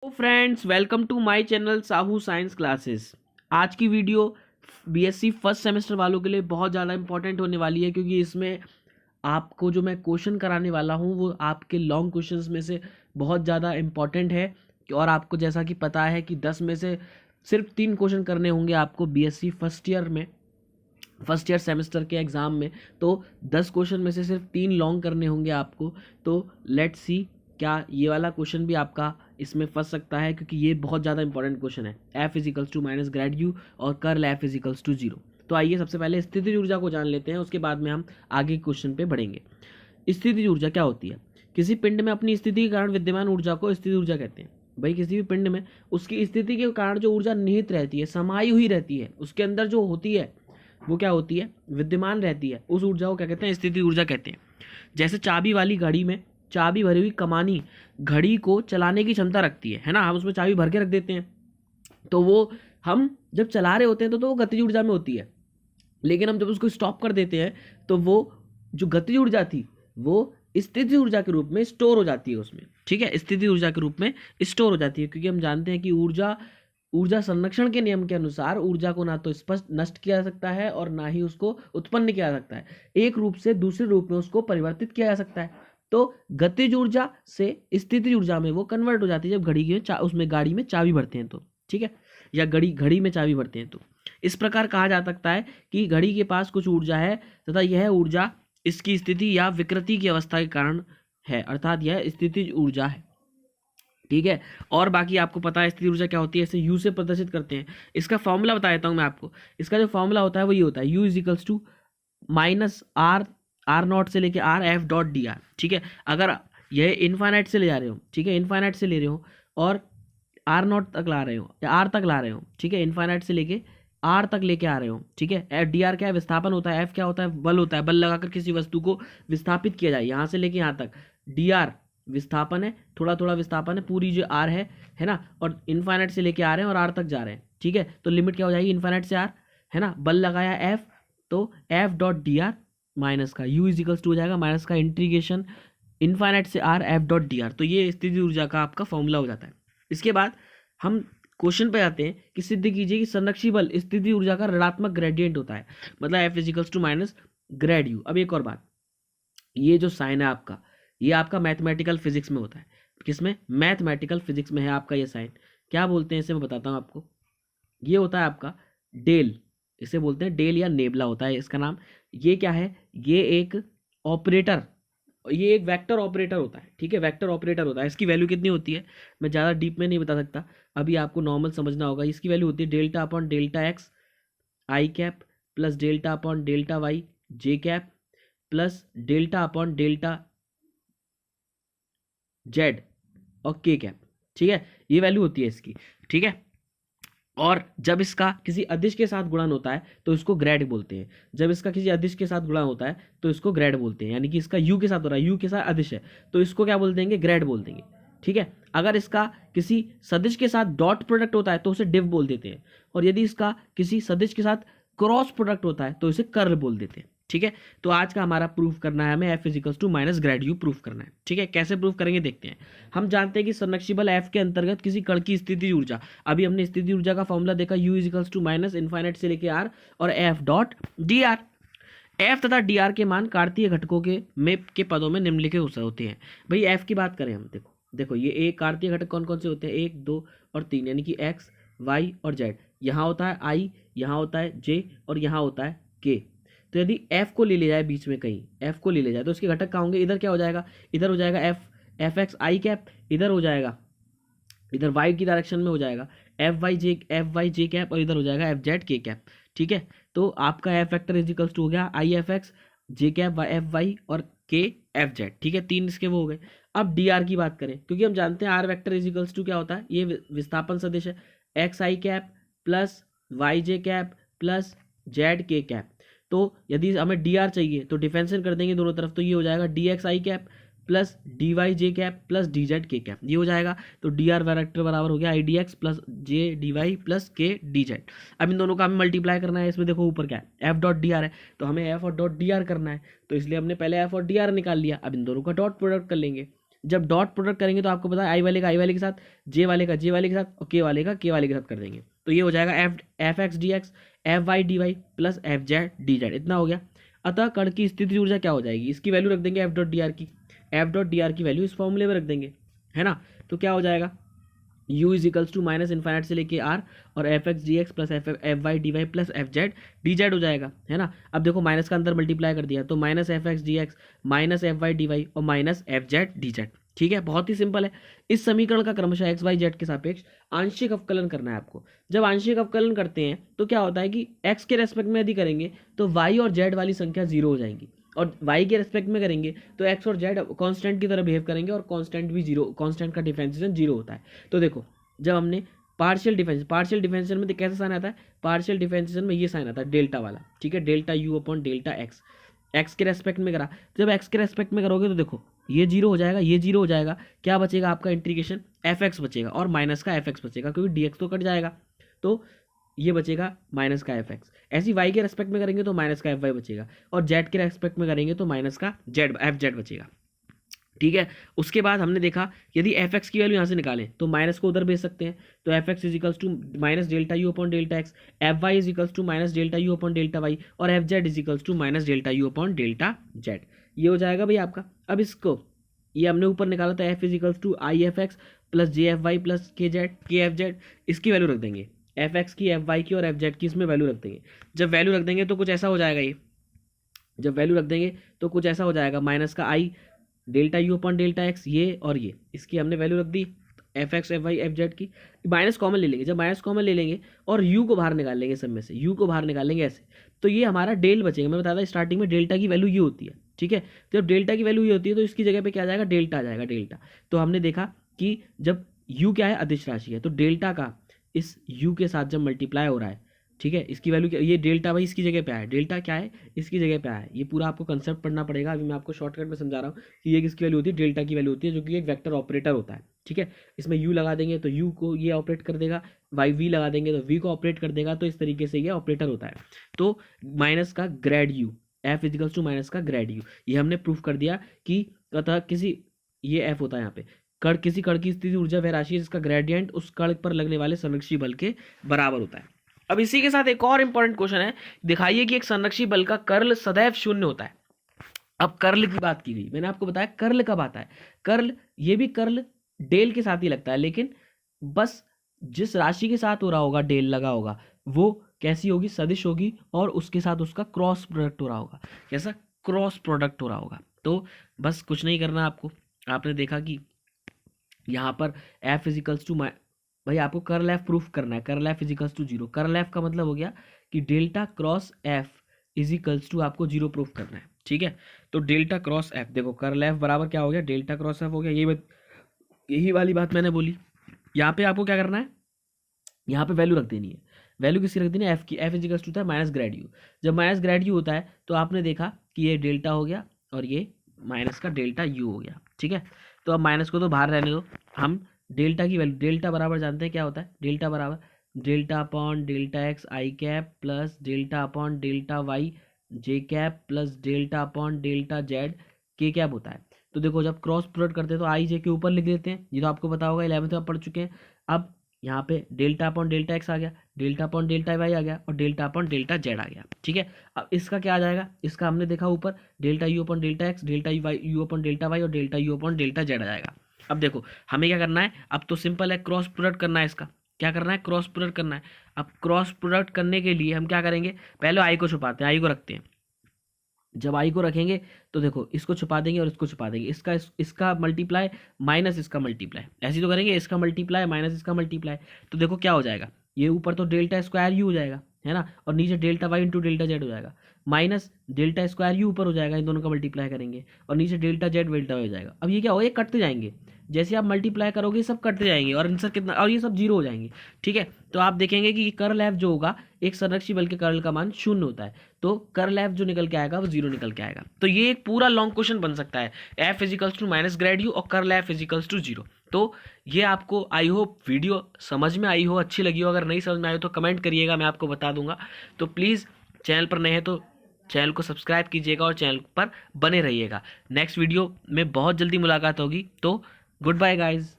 तो friends, welcome to my channel Sahu science classes. आज की वीडियो बीएससी फर्स्ट सेमेस्टर वालों के लिए बहुत ज़्यादा इंपॉर्टेंट होने वाली है, क्योंकि इसमें आपको जो मैं क्वेश्चन कराने वाला हूँ वो आपके लॉन्ग क्वेश्चंस में से बहुत ज़्यादा इंपॉर्टेंट है। और आपको जैसा कि पता है कि 10 में से सिर्फ 3 क्वेश्चन करने होंगे आपको बीएससी फर्स्ट ईयर सेमेस्टर के एग्ज़ाम में। तो 10 क्वेश्चन में से सिर्फ 3 लॉन्ग करने होंगे आपको। तो लेट्स सी क्या ये वाला क्वेश्चन भी आपका इसमें फंस सकता है, क्योंकि ये बहुत ज़्यादा इंपॉर्टेंट क्वेश्चन है। F इजिकल्स to minus grad U और कर्ल एफ इजिकल्स टू जीरो। तो आइए सबसे पहले स्थितिज ऊर्जा को जान लेते हैं, उसके बाद में हम आगे क्वेश्चन पे बढ़ेंगे। स्थितिज ऊर्जा क्या होती है? किसी पिंड में अपनी स्थिति के कारण विद्यमान ऊर्जा को स्थितिज ऊर्जा कहते हैं। भाई, किसी भी पिंड में उसकी स्थिति के कारण जो ऊर्जा निहित रहती है, समाई हुई रहती है, उसके अंदर जो होती है वो क्या होती है? विद्यमान रहती है। उस ऊर्जा को क्या कहते हैं? स्थितिज ऊर्जा कहते हैं। जैसे चाबी वाली घड़ी में चाबी भरी हुई कमानी घड़ी को चलाने की क्षमता रखती है ना। हम उसमें चाबी भर के रख देते हैं, तो वो हम जब चला रहे होते हैं तो वो गतिज ऊर्जा में होती है। लेकिन हम जब उसको स्टॉप कर देते हैं तो वो जो गतिज ऊर्जा थी वो स्थितिज ऊर्जा के रूप में स्टोर हो जाती है उसमें। ठीक है, स्थितिज ऊर्जा के रूप में स्टोर हो जाती है, क्योंकि हम जानते हैं कि ऊर्जा ऊर्जा संरक्षण के नियम के अनुसार ऊर्जा को ना तो स्पष्ट नष्ट किया जा सकता है और ना ही उसको उत्पन्न किया जा सकता है। एक रूप से दूसरे रूप में उसको परिवर्तित किया जा सकता है। तो गतिज ऊर्जा से स्थितिज ऊर्जा में वो कन्वर्ट हो जाती है जब उसमें गाड़ी में चाबी भरते हैं तो। ठीक है, या घड़ी में चाबी भरते हैं तो। इस प्रकार कहा जा सकता है कि घड़ी के पास कुछ ऊर्जा है तथा यह ऊर्जा इसकी स्थिति या विकृति की अवस्था के कारण है, अर्थात यह स्थितिज ऊर्जा है। ठीक है, और बाकी आपको पता है स्थिति ऊर्जा क्या होती है, इसे यू से प्रदर्शित करते हैं। इसका फॉर्मूला बता देता हूँ मैं आपको। इसका जो फॉर्मूला होता है वो ये होता है, U is equals to minus R naught से लेके R F dot D R. ठीक है, अगर यह इनफाइनाइट से ले जा रहे हो, ठीक है, इनफाइनाइट से ले रहे हो और आर नॉट तक ला रहे हो या आर तक ला रहे हो, ठीक है, इनफाइनाइट से लेके आर तक लेके आ रहे हो। ठीक है, एफ डी आर क्या है? विस्थापन होता है। एफ क्या होता है? बल होता है। बल लगाकर किसी वस्तु को विस्थापित किया जाए यहाँ से लेके यहाँ तक। डी आर विस्थापन है, थोड़ा थोड़ा विस्थापन है। पूरी जो आर है ना, और इनफाइनाइट से लेके आ रहे हैं और आर तक जा रहे हैं। ठीक है, तो लिमिट क्या हो जाएगी? इनफाइनाइट से आर, है ना, बल लगाया एफ, तो F dot D are minus का यू इजिकल्स टू हो जाएगा माइनस का इंटीग्रेशन इनफाइनाइट से are F dot D are. तो ये स्थिति ऊर्जा का आपका फॉर्मूला हो जाता है। इसके बाद हम क्वेश्चन पे आते हैं कि सिद्ध कीजिए कि संरक्षी बल स्थिति ऊर्जा का ऋणात्मक ग्रेडियंट होता है, मतलब F इजिकल्स to minus grad U. अब एक और बात, ये जो साइन है आपका, ये आपका मैथमेटिकल फिजिक्स में होता है। किसमें? मैथमेटिकल फिजिक्स में है आपका ये साइन। क्या बोलते हैं इसे? मैं बताता हूँ आपको। ये होता है आपका डेल, इसे बोलते हैं डेल या नेबला होता है इसका नाम। ये क्या है? ये एक ऑपरेटर, ये एक वेक्टर ऑपरेटर होता है। ठीक है, वेक्टर ऑपरेटर होता है। इसकी वैल्यू कितनी होती है मैं ज़्यादा डीप में नहीं बता सकता, अभी आपको नॉर्मल समझना होगा। इसकी वैल्यू होती है delta upon delta X I cap plus delta upon delta Y J cap plus delta upon delta Z और के कैप। ठीक है, ये वैल्यू होती है इसकी। ठीक है, और जब इसका किसी अदिश के साथ गुणन होता है तो इसको ग्रेड बोलते हैं। जब इसका किसी अदिश के साथ गुणन होता है तो इसको ग्रेड बोलते हैं, यानी कि इसका यू के साथ हो रहा है, यू के साथ अदिश है तो इसको क्या बोल देंगे? ग्रेड बोल देंगे। ठीक है, अगर इसका किसी सदिश के साथ डॉट प्रोडक्ट होता है तो उसे डिव बोल देते हैं, और यदि इसका किसी सदिश के साथ क्रॉस प्रोडक्ट होता है तो इसे कर्ल बोल देते हैं। ठीक है, तो आज का हमारा प्रूफ करना है, हमें F इजिकल्स to minus grad U proof करना है। ठीक है, कैसे प्रूफ करेंगे देखते हैं। हम जानते हैं कि संरक्षी बल एफ के अंतर्गत किसी कण की स्थिति ऊर्जा, अभी हमने स्थिति ऊर्जा का फॉर्मूला देखा, U is equals to minus infinite से लेके आर और F dot D R. F तथा डी आर के मान कार्तीय घटकों के पदों में निम्नलिखित होते हैं। भाई एफ की बात करें हम, देखो देखो ये एक कार्तीय घटक कौन कौन से होते हैं? 1 2 और 3, यानी कि एक्स वाई और जेड। यहाँ होता है आई, यहाँ होता है जे और यहाँ होता है के। तो यदि एफ को ले जाए बीच में कहीं, एफ को ले जाए तो उसके घटक कहाँ होंगे? इधर क्या हो जाएगा? इधर हो जाएगा एफ एक्स आई कैप, इधर हो जाएगा, इधर वाई की डायरेक्शन में हो जाएगा एफ वाई जे कैप, और इधर हो जाएगा एफ जेड के कैप। ठीक है, तो आपका एफ वेक्टर इजिकल्स टू हो गया I F X J cap F Y और के एफ जेड। ठीक है, 3 इसके वो हो गए। अब डी आर की बात करें, क्योंकि हम जानते हैं आर वेक्टर इजिकल्स टू क्या होता है? ये विस्थापन सदिश है, x I cap plus Y J cap plus Z K cap. तो यदि हमें डी आर चाहिए तो डिफेंशन कर देंगे दोनों तरफ, तो ये हो जाएगा D x I cap plus D Y J cap plus D Z K cap, ये हो जाएगा। तो डी आर वेक्टर बराबर हो गया I D X plus J D Y plus K D Z. अब इन दोनों का हमें मल्टीप्लाई करना है। इसमें देखो ऊपर क्या है? एफ डॉट डी आर है, तो हमें एफ और डॉट डी आर करना है, तो इसलिए हमने पहले एफ और डी आर निकाल लिया। अब इन दोनों का डॉट प्रोडक्ट कर लेंगे, जब डॉट प्रोडक्ट करेंगे तो आपको पता है आई वाले का आई वाले के साथ, जे वाले का जे वाले के साथ और के वाले का के वाले के साथ कर देंगे। तो ये हो जाएगा F X D X F Y D Y plus F Z D Z, इतना हो गया। अतः कण की स्थिति ऊर्जा क्या हो जाएगी, इसकी वैल्यू रख देंगे एफ डॉट डी आर की, एफ डॉट डी आर की वैल्यू इस फॉर्मूले में रख देंगे, है ना। तो क्या हो जाएगा, u is equals to minus infinite से लेके r और F X D X plus F Y D Y plus F Z D Z हो जाएगा, है ना। अब देखो माइनस का अंदर मल्टीप्लाई कर दिया तो minus F X D X minus F Y D Y और minus F Z D Z, ठीक है। बहुत ही सिंपल है। इस समीकरण का क्रमशः एक्स वाई जेड के सापेक्ष आंशिक अवकलन करना है आपको। जब आंशिक अवकलन करते हैं तो क्या होता है कि एक्स के रेस्पेक्ट में यदि करेंगे तो वाई और जेड वाली संख्या जीरो हो जाएंगी, और y के रेस्पेक्ट में करेंगे तो x और z कांस्टेंट की तरह बिहेव करेंगे, और कांस्टेंट भी जीरो, कांस्टेंट का डिफरेंशिएशन जीरो होता है। तो देखो जब हमने पार्शियल डिफरेंशिएशन में कैसा साइन आता है, पार्शियल डिफरेंशिएशन में ये साइन आता है डेल्टा वाला, ठीक है, delta U upon delta x, x के रेस्पेक्ट में करा। जब एक्स के रेस्पेक्ट में करोगे तो देखो ये जीरो हो जाएगा, ये जीरो हो जाएगा, क्या बचेगा आपका इंटीग्रेशन एफ एक्स बचेगा और माइनस का एफ एक्स बचेगा, क्योंकि डी एक्स तो कट जाएगा, तो ये बचेगा माइनस का एफ एक्स। ऐसी वाई के रेस्पेक्ट में करेंगे तो माइनस का एफ वाई बचेगा, और जेड के रेस्पेक्ट में करेंगे तो माइनस का जेड एफ जेड बचेगा, ठीक है। उसके बाद हमने देखा यदि एफ एक्स की वैल्यू यहाँ से निकालें तो माइनस को उधर भेज सकते हैं, तो F X is equals to minus delta U upon delta X, F Y is equals to minus delta U upon delta Y, और F Z is equals to minus delta U upon delta Z. ये हो जाएगा भाई आपका। अब इसको ये हमने ऊपर निकाला था F is equals to I F X plus J F Y plus K Z K F Z, इसकी वैल्यू रख देंगे एफ एक्स की, एफ वाई की और एफ जेड की, इसमें वैल्यू रख देंगे। जब वैल्यू रख देंगे तो कुछ ऐसा हो जाएगा, ये जब वैल्यू रख देंगे तो कुछ ऐसा हो जाएगा, माइनस का I delta U upon delta X, ये और ये, इसकी हमने वैल्यू रख दी F X F Y F Z की। माइनस कॉमन ले लेंगे, जब माइनस कॉमन ले लेंगे और यू को बाहर निकाल लेंगे, सब में से यू को बाहर निकाल लेंगे ऐसे, तो ये हमारा डेल बचेगा। मैं बताता स्टार्टिंग में डेल्टा की वैल्यू ये होती है, ठीक है। तो जब डेल्टा की वैल्यू ये होती है तो इसकी जगह पे क्या आ जाएगा, डेल्टा आ जाएगा, डेल्टा। तो हमने देखा कि जब यू क्या है, अदिश राशि है, तो डेल्टा का इस यू के साथ जब मल्टीप्लाई हो रहा है, ठीक है, इसकी वैल्यू क्या, ये डेल्टा भाई इसकी जगह पे आया, डेल्टा क्या है इसकी जगह पे आया। ये पूरा आपको कंसेप्ट पढ़ना पड़ेगा, अभी मैं आपको शॉर्टकट में समझा रहा हूँ कि ये किसकी वैल्यू होती है, डेल्टा की वैल्यू होती है, जो कि एक वेक्टर ऑपरेटर होता है, ठीक है। इसमें यू लगा देंगे तो यू को ये ऑपरेट कर देगा, वाई वी लगा देंगे तो वी को ऑपरेट कर देगा, तो इस तरीके से ये ऑपरेटर होता है। तो माइनस का grad U, F इजिकल्स to minus का ग्रेड यू, ये हमने प्रूफ कर दिया कि अतः किसी, ये एफ होता है यहाँ पे, कण किसी कण की स्थिति ऊर्जा वह राशि है जिसका ग्रेडियंट उस कण पर लगने वाले संरक्षी बल के बराबर होता है। अब इसी के साथ एक और इंपॉर्टेंट क्वेश्चन है, दिखाइए कि एक संरक्षी बल का कर्ल सदैव शून्य होता है। अब कर्ल की बात की गई, मैंने आपको बताया कर्ल कब आता है, कर्ल ये भी कर्ल डेल के साथ ही लगता है, लेकिन बस जिस राशि के साथ हो रहा होगा डेल लगा होगा वो कैसी होगी, सदिश होगी, और उसके साथ उसका क्रॉस प्रोडक्ट हो रहा होगा। कैसा, क्रॉस प्रोडक्ट हो रहा होगा। तो बस कुछ नहीं करना आपको, आपने देखा कि यहाँ पर एफ इजिकल्स टू, भाई आपको कर्ल एफ प्रूफ करना है, curl F इजिकल्स to zero. Curl F का मतलब हो गया कि डेल्टा क्रॉस एफ इजिकल्स टू आपको जीरो प्रूफ करना है, ठीक है। तो डेल्टा क्रॉस एफ, देखो कर्ल एफ बराबर क्या हो गया, डेल्टा क्रॉस एफ हो गया। यही वाली बात मैंने बोली। यहाँ पे आपको क्या करना है, यहाँ पे वैल्यू रख देनी है। वैल्यू किसकी रख देनी है, एफ की। एफ इजिकल्स टू था माइनस ग्रेड यू। जब माइनस ग्रेड यू होता है तो आपने देखा कि ये डेल्टा हो गया और ये माइनस का डेल्टा यू हो गया, ठीक है। तो अब माइनस को तो बाहर रहने दो, हम डेल्टा की वैल्यू, डेल्टा बराबर जानते हैं क्या होता है, डेल्टा बराबर delta upon delta X I cap plus delta upon delta Y J cap plus delta upon delta Z K cap होता है। तो देखो जब क्रॉस प्रोडक्ट करते हैं तो आई जे के ऊपर लिख देते हैं, ये तो आपको पता होगा, 11th में पढ़ चुके हैं। अब यहाँ पे डेल्टा अपॉन डेल्टा एक्स आ गया, डेल्टा अपॉन डेल्टा वाई आ गया, और डेल्टा अपॉन डेल्टा जेड आ गया, ठीक है। अब इसका क्या आ जाएगा, इसका हमने देखा ऊपर delta U upon delta X, delta U upon delta Y और delta U upon delta Z आ जाएगा। अब देखो हमें क्या करना है, अब तो सिंपल है, क्रॉस प्रोडक्ट करना है, इसका क्या करना है, क्रॉस प्रोडक्ट करना है। अब क्रॉस प्रोडक्ट करने के लिए हम क्या करेंगे, पहले आई को छुपाते हैं, आई को रखते हैं। जब आई को रखेंगे तो देखो इसको छुपा देंगे और इसको छुपा देंगे, इसका मल्टीप्लाई माइनस इसका मल्टीप्लाई, ऐसे तो करेंगे, इसका मल्टीप्लाई माइनस इसका मल्टीप्लाई। तो देखो क्या हो जाएगा, ये ऊपर तो डेल्टा स्क्वायर यू हो जाएगा, है ना, और नीचे delta Y into delta Z हो जाएगा, माइनस डेल्टा स्क्वायर यू ऊपर हो जाएगा, इन दोनों का मल्टीप्लाई करेंगे, और नीचे डेल्टा जेड डेल्टा हो जाएगा। अब ये क्या हो, ये कटते जाएंगे, जैसे आप मल्टीप्लाई करोगे सब कटते जाएंगे, और आंसर कितना, और ये सब जीरो हो जाएंगे, ठीक है। तो आप देखेंगे कि कर्ल एफ जो होगा, एक संरक्षी बल के कर्ल का मान शून्य होता है, तो कर्ल एफ जो निकल के आएगा वो जीरो निकल के आएगा। तो ये एक पूरा लॉन्ग क्वेश्चन बन सकता है, F इजिकल्स to minus grad U और कर्ल एफ इजिकल्स टू जीरो। तो ये आपको आई होप वीडियो समझ में आई हो, अच्छी लगी हो। अगर नहीं समझ में आई हो तो कमेंट करिएगा, मैं आपको बता दूंगा। तो प्लीज़ चैनल पर नए हैं तो चैनल को सब्सक्राइब कीजिएगा और चैनल पर बने रहिएगा। नेक्स्ट वीडियो में बहुत जल्दी मुलाकात होगी, तो गुड बाय गाइज।